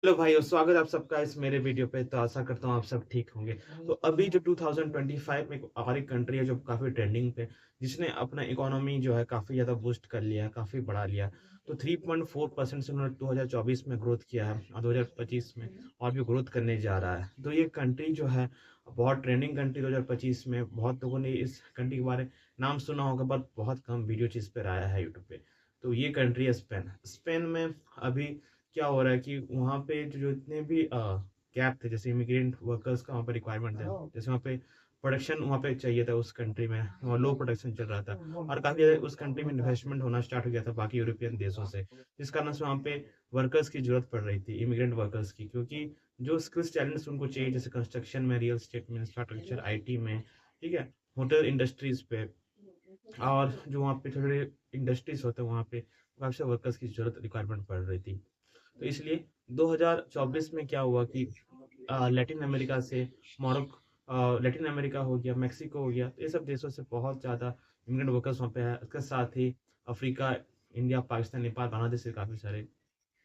Hello भाइयों, स्वागत है आप सबका इस मेरे वीडियो पे। तो आशा करता हूँ आप सब ठीक होंगे। तो अभी जो 2025 में एक और एक कंट्री है जो काफ़ी ट्रेंडिंग पे, जिसने अपना इकोनॉमी जो है काफ़ी ज़्यादा बूस्ट कर लिया है, काफ़ी बढ़ा लिया। तो 3.4% से उन्होंने 2024 में ग्रोथ किया है और 2025 में और भी ग्रोथ करने जा रहा है। तो ये कंट्री जो है बहुत ट्रेंडिंग कंट्री 2025 में। बहुत लोगों ने इस कंट्री के बारे नाम सुना होगा, बट बहुत कम वीडियो चीज़ पर आया है यूट्यूब पे। तो ये कंट्री है स्पेन। स्पेन में अभी क्या हो रहा है कि वहाँ पे जो जितने भी गैप थे, जैसे इमिग्रेंट वर्कर्स का वहाँ पे रिक्वायरमेंट था, जैसे वहाँ पे प्रोडक्शन वहाँ पे चाहिए था उस कंट्री में, वहाँ लो प्रोडक्शन चल रहा था और काफ़ी ज़्यादा उस कंट्री में इन्वेस्टमेंट होना स्टार्ट हो गया था बाकी यूरोपियन देशों से, जिस कारण से वहाँ पे वर्कर्स की जरूरत पड़ रही थी, इमिग्रेंट वर्कर्स की, क्योंकि जो स्किल्स टैलेंट्स उनको चाहिए, जैसे कंस्ट्रक्शन में, रियल स्टेट में, इंफ्रास्ट्रक्चर, आईटी में, ठीक है, होटल इंडस्ट्रीज पे, और जो वहाँ पे छोटे इंडस्ट्रीज होते हैं वहाँ पे काफ़ी सारे वर्कर्स की जरूरत रिक्वायरमेंट पड़ रही थी। तो इसलिए 2024 में क्या हुआ कि लैटिन अमेरिका से लैटिन अमेरिका हो गया, मेक्सिको हो गया, तो ये सब देशों से बहुत ज़्यादा इमिग्रेंट वर्कर्स वहाँ पे है। उसके साथ ही अफ्रीका, इंडिया, पाकिस्तान, नेपाल, बांग्लादेश से काफ़ी सारे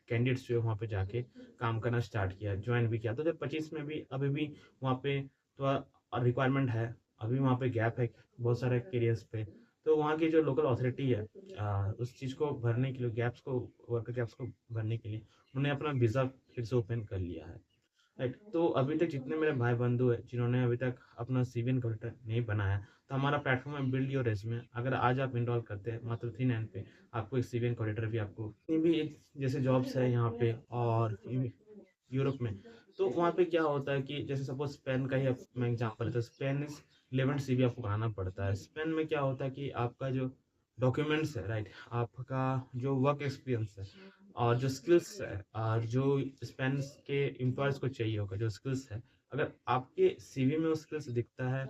कैंडिडेट्स जो है वहाँ पे जाके काम करना स्टार्ट किया, ज्वाइन भी किया। तो जब 25 में भी अभी भी वहाँ पे थोड़ा रिक्वायरमेंट है, अभी वहाँ पे गैप है बहुत सारे करियर्स पे। तो वहाँ की जो लोकल अथॉरिटी है, उस चीज़ को भरने के लिए, गैप्स को, वर्कर गैप्स को भरने के लिए उन्होंने अपना वीज़ा फिर से ओपन कर लिया है। राइट। तो अभी तक जितने मेरे भाई बंधु हैं जिन्होंने अभी तक अपना सीवी एंड कंप्यूटर नहीं बनाया, तो हमारा प्लेटफॉर्म है बिल्ड योर रेज्यूमे। अगर आज आप इनरोल करते हैं मात्र 3 पे, आपको एक सीवी एंड कंप्यूटर भी, आपको जितनी भी एक जैसे जॉब्स है यहाँ पे और यूरोप में, तो वहाँ पे क्या होता है कि जैसे सपोज स्पेन का ही मैं एग्जाम्पल है, तो स्पेन इज 11 सीवी आपको बनाना पड़ता है। स्पेन में क्या होता है कि आपका जो डॉक्यूमेंट्स है, राइट, आपका जो वर्क एक्सपीरियंस है और जो स्किल्स है, और जो स्पेन के एम्प्लॉयज़ को चाहिए होगा जो स्किल्स है, अगर आपके सीवी में वो स्किल्स दिखता है,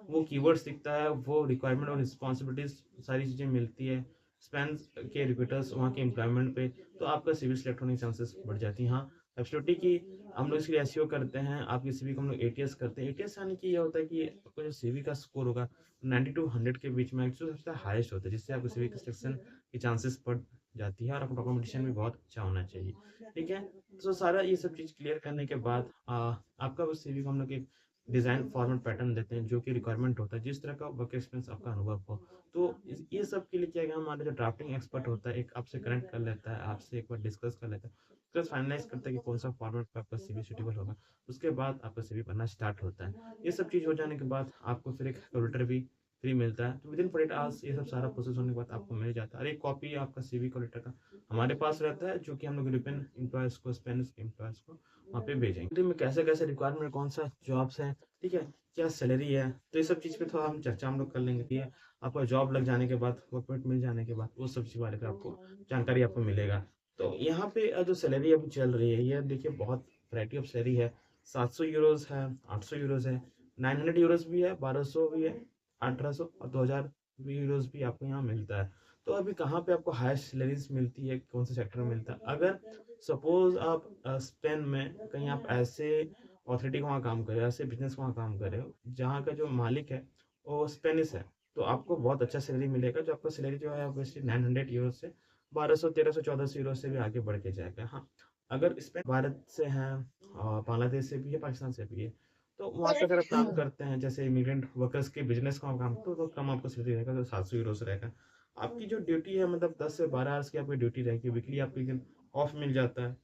वो कीवर्ड्स दिखता है, वो रिक्वायरमेंट और रिस्पॉन्सिबिलिटीज सारी चीज़ें मिलती है स्पेन के रिक्रूटर्स वहाँ के एम्प्लॉयमेंट पे, तो आपका सीवी सिलेक्ट होने के चांसेस बढ़ जाती हैं। हाँ, एब्सोल्युटली कि हम लोग इसके लिए एसईओ करते हैं, आपकी सीवी को हम लोग एटीएस करते हैं। एटीएस यानी कि ये होता है कि आपका जो सीवी का स्कोर होगा 90 टू 100 के बीच में जो सबसे हाईएस्ट होता है, जिससे आपको सीवी के सिलेक्शन की चांसेस बढ़ जाती है और आपका डॉक्यूमेंटेशन भी बहुत अच्छा होना चाहिए। ठीक है। तो सारा ये सब चीज़ क्लियर करने के बाद आपका उस सीवी को हम लोग एक डिज़ाइन फॉर्मेट पैटर्न देते हैं जो कि रिक्वायरमेंट होता है, जिस तरह का वर्क एक्सपीरियंस आपका अनुभव हो। तो ये सब के लिए क्या है, हमारा जो ड्राफ्टिंग एक्सपर्ट होता है एक आपसे कनेक्ट कर लेता है, आपसे एक बार डिस्कस कर लेता है, फिर फाइनलाइज करता है कि कौन सा फॉर्मेट पे आपका सीवी सूटेबल होगा। उसके बाद आपका सीवी बनना स्टार्ट होता है। ये सब चीज़ हो जाने के बाद आपको फिर एक कैलकुलेटर भी फ्री मिलता है। तो विदिन 48 आवर्स ये सब सारा प्रोसेस होने के बाद आपको मिल जाता है, और एक कॉपी आपका सीवी कैलकुलेटर का हमारे पास रहता है, जो कि हम लोग यूरोपियन एम्प्लॉयज़ को, स्पेनिश एम्प्लॉयज़ को वहाँ पे भेजेंगे। में कैसे कैसे रिक्वायरमेंट, कौन सा जॉब्स है, ठीक है, क्या सैलरी है, तो ये सब चीज़ पे थोड़ा हम चर्चा हम लोग कर लेंगे। ये आपका जॉब लग जाने के बाद, वर्क परमिट मिल जाने के बाद, वो सब चीज़ बारे में आपको जानकारी आपको मिलेगा। तो यहाँ पे जो सैलरी अभी चल रही है, ये देखिए बहुत वैरायटी ऑफ सैलरी है। 700 यूरोज़ है, 800 यूरोज़ है, 900 यूरोज़ भी है, 1200 भी है, 1800 और 2000 यूरोज़ भी आपको यहाँ मिलता है। तो अभी कहाँ पे आपको हाईएस्ट सैलरीज मिलती है, कौन से सेक्टर में मिलता है? अगर सपोज आप स्पेन में कहीं आप ऐसे अथॉरिटी को वहाँ काम कर रहे हो, ऐसे बिजनेस को वहाँ काम कर रहे हो जहाँ का जो मालिक है वो स्पेनिश है, तो आपको बहुत अच्छा सैलरी मिलेगा। जो आपका सैलरी जो है ऑब्वियसली 900 यूरो से 1200, 1300, 1400 यूरो से भी आगे बढ़ के जाएगा। हाँ, अगर स्पेन भारत से हैं और बांग्लादेश से भी है, पाकिस्तान से भी है, तो वहाँ पे अगर आप काम करते हैं जैसे इमिग्रेंट वर्कर्स के बिजनेस का काम, तो कम आपको सैलरी रहेगा, तो 700 यूरो से रहेगा। आपकी जो ड्यूटी है मतलब 10 से 12 आवर्स की आपकी ड्यूटी रहेगी, वीकली आपको एक दिन ऑफ मिल जाता है।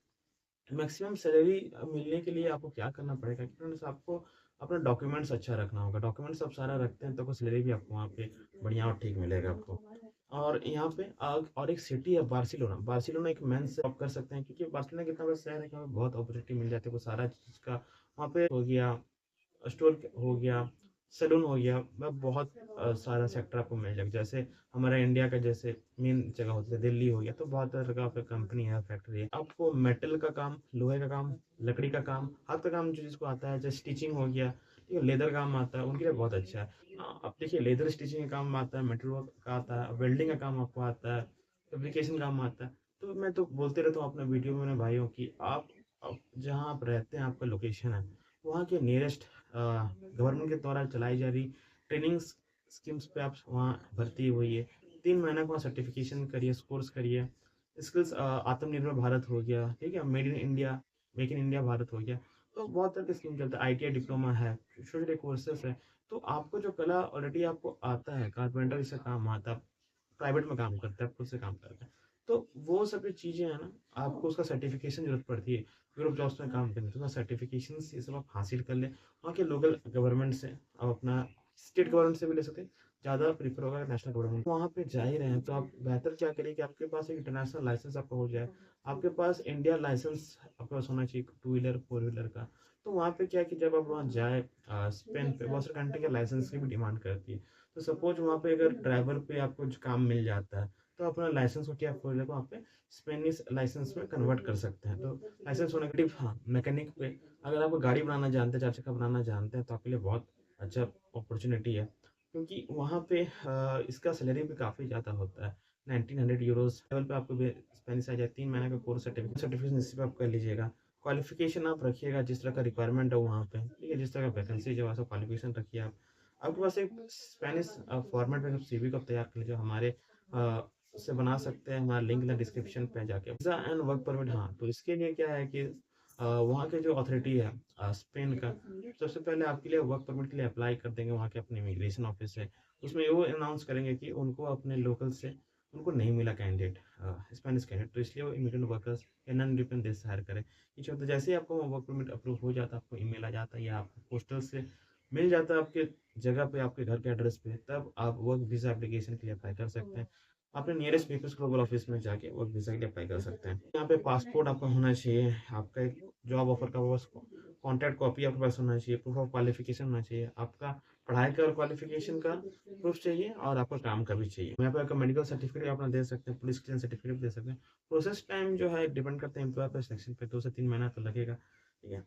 मैक्सिमम सैलरी मिलने के लिए आपको क्या करना पड़ेगा कि फ्रेंड्स, आपको अपना डॉक्यूमेंट्स अच्छा रखना होगा। डॉक्यूमेंट्स आप सारा रखते हैं तो सैलरी भी आपको वहाँ पे बढ़िया और ठीक मिलेगा आपको। और यहाँ पे और एक सिटी है बार्सिलोना। बार्सिलोना एक मेन से आप कर सकते हैं, क्योंकि बार्सिलोना कितना बड़ा शहर है कि हमें बहुत अपॉर्चुनिटी मिल जाती है, वो सारा चीज़ का वहाँ पे हो गया, स्टोर हो गया, सैलून हो गया, मैं बहुत सारा सेक्टर आपको मिल जाएगा। जैसे हमारा इंडिया का जैसे मेन जगह होती है दिल्ली हो गया, तो बहुत तरह का आपका कंपनी है, फैक्ट्री है। आपको मेटल का काम, लोहे का काम, लकड़ी का काम, हाथ का काम जो जिसको आता है, जैसे स्टिचिंग हो गया, ठीक है, लेदर काम आता है, उनके लिए बहुत अच्छा है। अब देखिए, लेदर स्टिचिंग का काम आता है, मेटल वर्क का आता है, वेल्डिंग का काम आपको आता है, फैब्रिकेशन काम आता है। तो मैं तो बोलते रहता हूँ अपने वीडियो में भाइयों की, आप जहाँ आप रहते हैं, आपका लोकेशन है, वहाँ के नियरेस्ट गवर्नमेंट के द्वारा चलाई जा रही ट्रेनिंग स्कीम्स पे आप वहाँ भर्ती हुई है। 3 महीने का वहाँ सर्टिफिकेशन करिए, कोर्स करिए, स्किल्स, आत्मनिर्भर भारत हो गया, ठीक है, made in India, make in India Bharat हो गया, तो बहुत तरह के स्कीम चलता है, ITI डिप्लोमा है, छोटे-छोटे कोर्सेज़ है। तो आपको जो कला ऑलरेडी आपको आता है, कारपेंटर से काम आता है, प्राइवेट में काम करता है, खुद से काम करता है। तो वो सब जो चीज़ें हैं ना, आपको उसका सर्टिफ़िकेशन ज़रूरत पड़ती है। ग्रुप जॉब्स में काम करने तो उसका सर्टिफ़िकेशंस ये सब आप हासिल कर लें। वहाँ के लोकल गवर्नमेंट से आप अपना स्टेट गवर्नमेंट से भी ले सकते हैं। ज़्यादा प्रेफ़र होगा नेशनल गवर्नमेंट। वहाँ पे जा ही रहे हैं तो आप बेहतर क्या करिए कि आपके पास एक इंटरनेशनल लाइसेंस आपका हो जाए। आपके पास इंडिया लाइसेंस आपके पास होना चाहिए, टू व्हीलर, फोर व्हीलर का। तो वहाँ पे क्या है कि जब आप वहाँ जाएँ स्पेन पे बहुत सारी कंट्री के लाइसेंस की भी डिमांड करती है। तो सपोज़ वहाँ पे अगर ड्राइवर पे आपको कुछ काम मिल जाता है, तो अपना लाइसेंस को क्या फोर व्हीलर को वहाँ पे स्पेनिश लाइसेंस में कन्वर्ट कर सकते हैं। तो लाइसेंस होने के हाँ, मैकेनिक पे अगर आप गाड़ी बनाना जानते हैं, 4 चक्का बनाना जानते हैं, तो आपके लिए बहुत अच्छा अपॉर्च्युनिटी है। क्योंकि वहाँ पे इसका सैलरी भी काफ़ी ज़्यादा होता है। 1900 यूरोज़ लेवल पे आपको भी स्पेनिश आ जाए, 3 महीने का कोर्स सर्टिफिकेशन इसी पे आप कर लीजिएगा। क्वालिफ़िकेशन आप रखिएगा जिस तरह का रिक्वायरमेंट है वहाँ पे, ठीक है? जिस तरह का वैकेंसी जो है, सब क्वालिफ़िकेशन रखिए आप। आपके पास एक स्पेनिश फॉर्मेट में सीवी को आप तैयार कर लीजिए, हमारे उससे बना सकते हैं, हमारा लिंक ना डिस्क्रिप्शन पे जाके। वीज़ा एंड वर्क परमिट, हाँ, तो इसके लिए क्या है कि वहाँ के जो अथॉरिटी है स्पेन का, सबसे पहले आपके लिए वर्क परमिट के लिए अप्लाई कर देंगे, वहाँ के अपने इमिग्रेशन ऑफिस है। उसमें वो अनाउंस करेंगे कि उनको अपने लोकल से उनको नहीं मिला कैंडिडेट, स्पेनिश कैंडिडेट, तो इसलिए वो इमिग्रेंट वर्कर्स या नॉन यूरोपियन देश से हायर करें। ये तो जैसे ही आपको वर्क परमिट अप्रूव हो जाता है, आपको ईमेल आ जाता है या आपको पोस्टल से मिल जाता है आपके जगह पे, आपके घर के एड्रेस पे, तब आप वर्क वीज़ा एप्लीकेशन के लिए अप्लाई कर सकते हैं। अपने नियरेस्ट पीपल्स ग्लोबल ऑफिस में जाके वर्क वीज़ा के लिए अप्लाई कर सकते हैं। यहाँ पे पासपोर्ट आपका होना चाहिए, आपका एक जॉब ऑफर का बस कॉन्टैक्ट कॉपी आपके पास होना चाहिए, प्रूफ ऑफ क्वालिफिकेशन होना चाहिए, आपका पढ़ाई का और क्वालिफिकेशन का प्रूफ चाहिए और आपका काम का भी चाहिए। यहाँ पे आपका मेडिकल सर्टिफिकेट अपना दे सकते हैं, पुलिस क्लियरेंस सर्टिफिकेट दे सकते हैं। प्रोसेस टाइम जो है डिपेंड करता है एम्प्लॉयर पर, सिलेक्शन पे 2 से 3 महीना तो लगेगा, ठीक है।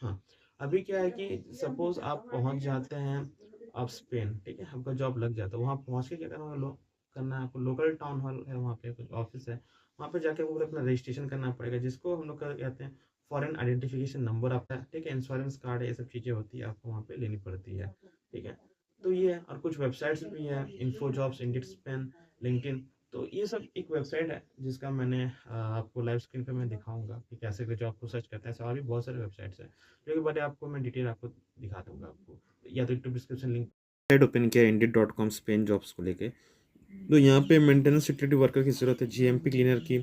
हाँ, अभी क्या है कि सपोज़ आप पहुँच जाते हैं आप स्पेन, ठीक है? आपका जॉब लग जाता है, वहाँ पहुँच के क्या करना है आपको, लोकल टाउन हॉल है वहाँ पे, कुछ ऑफ़िस है, वहाँ पे जाके पूरा अपना रजिस्ट्रेशन करना पड़ेगा, जिसको हम लोग क्या कहते हैं, फॉरेन आइडेंटिफिकेशन नंबर आता है, ठीक है? इंश्योरेंस कार्ड, ये सब चीज़ें होती है, आपको वहाँ पे लेनी पड़ती है, ठीक है? तो ये है, और कुछ वेबसाइट्स भी हैं, info jobs, indeed Spain, LinkedIn, तो ये सब एक वेबसाइट है जिसका मैंने आपको लाइव स्क्रीन पे मैं दिखाऊँगा कि कैसे के जॉब को सर्च करते हैं, ऐसे और भी बहुत सारे वेबसाइट्स हैं। जो कि बड़े आपको मैं डिटेल आपको दिखा दूँगा आपको, या तो YouTube description link site open किया इंडीड.com स्पेन जॉब्स को लेके। तो यहाँ पे मेंटेनेंस सिक्योरिटी वर्कर की ज़रूरत है, जीएमपी क्लीनर की,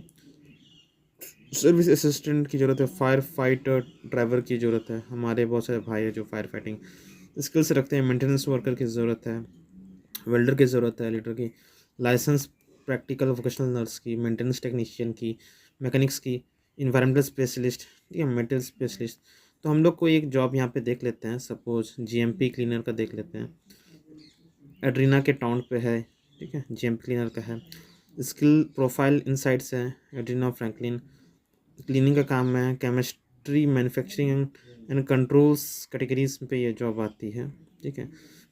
सर्विस असिस्टेंट की ज़रूरत है, फायर फाइटर ड्राइवर की ज़रूरत है। हमारे बहुत सारे भाई हैं जो फायर फाइटिंग स्किल्स रखते हैं। मेंटेनेंस वर्कर की ज़रूरत है, वेल्डर की ज़रूरत है, एडिटर की, लाइसेंस प्रैक्टिकल वोकेशनल नर्स की, मेंटेनेंस टेक्नीशियन की, मैकेनिक्स की, इन्वायरमेंटल स्पेशलिस्ट, ठीक है, मेटल स्पेशलिस्ट। तो हम लोग को एक जॉब यहाँ पे देख लेते हैं, सपोज जीएमपी क्लीनर का देख लेते हैं, एड्रीना के टाउन पे है, ठीक है, जीएमपी क्लीनर का है। स्किल प्रोफाइल इनसाइट्स है, एड्रीना फ्रैंकलिन, क्लीनिंग का काम है, chemistry, manufacturing and controls categories पे ये जॉब आती है, ठीक है।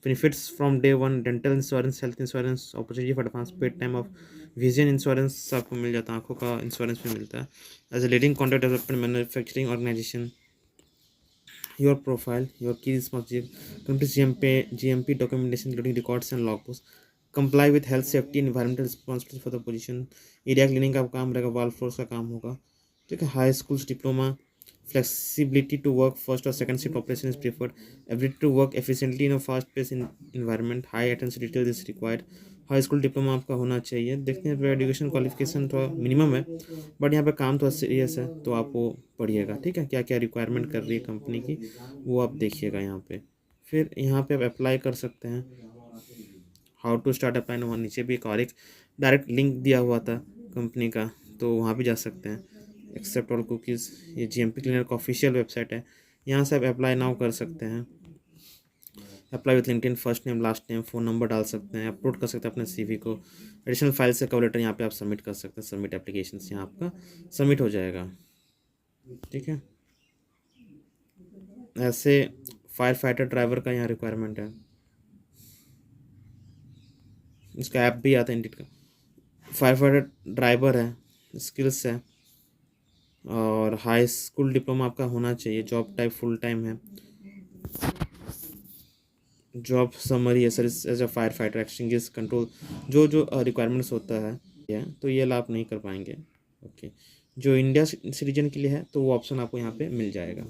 Benefits from day one, dental insurance, health insurance, opportunity for advance paid time of, vision insurance आपको मिल जाता है, आंखों का इंश्योरेंस भी मिलता है। As a leading contract development manufacturing organization, your profile, your key responsibility, complete GMP documentation including records and logbooks, comply with health safety and environmental responsibilities for the position, area cleaning का काम रहेगा, वाल floors का काम होगा, ठीक है। High schools diploma, flexibility to work first or second shift operation is preferred, ability to work efficiently in a fast paced environment, high attention to detail is required। High school diploma आपका होना चाहिए। देखते हैं education qualification थोड़ा minimum है, but यहाँ पे काम थोड़ा सीरियस है, तो आप वो पढ़िएगा, ठीक है, क्या क्या रिक्वायरमेंट कर रही है कंपनी की, वो आप देखिएगा यहाँ पे। फिर यहाँ पे आप अप्लाई कर सकते हैं, हाउ टू स्टार्ट अप्लाई, वहाँ नीचे भी एक डायरेक्ट लिंक दिया हुआ था कंपनी का, तो वहाँ भी जा सकते हैं। एक्सेप्ट ऑल कुकीज़, ये जीएमपी क्लीनर का ऑफिशियल वेबसाइट है, यहाँ से आप अप्लाई नाउ कर सकते हैं। Apply with LinkedIn, first name last name, phone number डाल सकते हैं, अपलोड कर सकते हैं अपने सीवी को, एडिशनल फाइल से कवर लेटर यहाँ पे आप सबमिट कर सकते हैं, सबमिट एप्लीकेशन यहाँ आपका सबमिट हो जाएगा, ठीक है। ऐसे फायर फाइटर ड्राइवर का यहाँ रिक्वायरमेंट है, इसका ऐप भी आता है इंडिट का। फायर फाइटर ड्राइवर है, स्किल्स है, और हाई स्कूल डिप्लोमा आपका होना चाहिए, जॉब टाइप फुल टाइम है, जॉब समरी है, service as a fire fighter, extinguish control, जो जो रिक्वायरमेंट्स होता है, तो ये लाभ नहीं कर पाएंगे, ओके। जो इंडिया सिटीजन के लिए है तो वो ऑप्शन आपको यहाँ पे मिल जाएगा।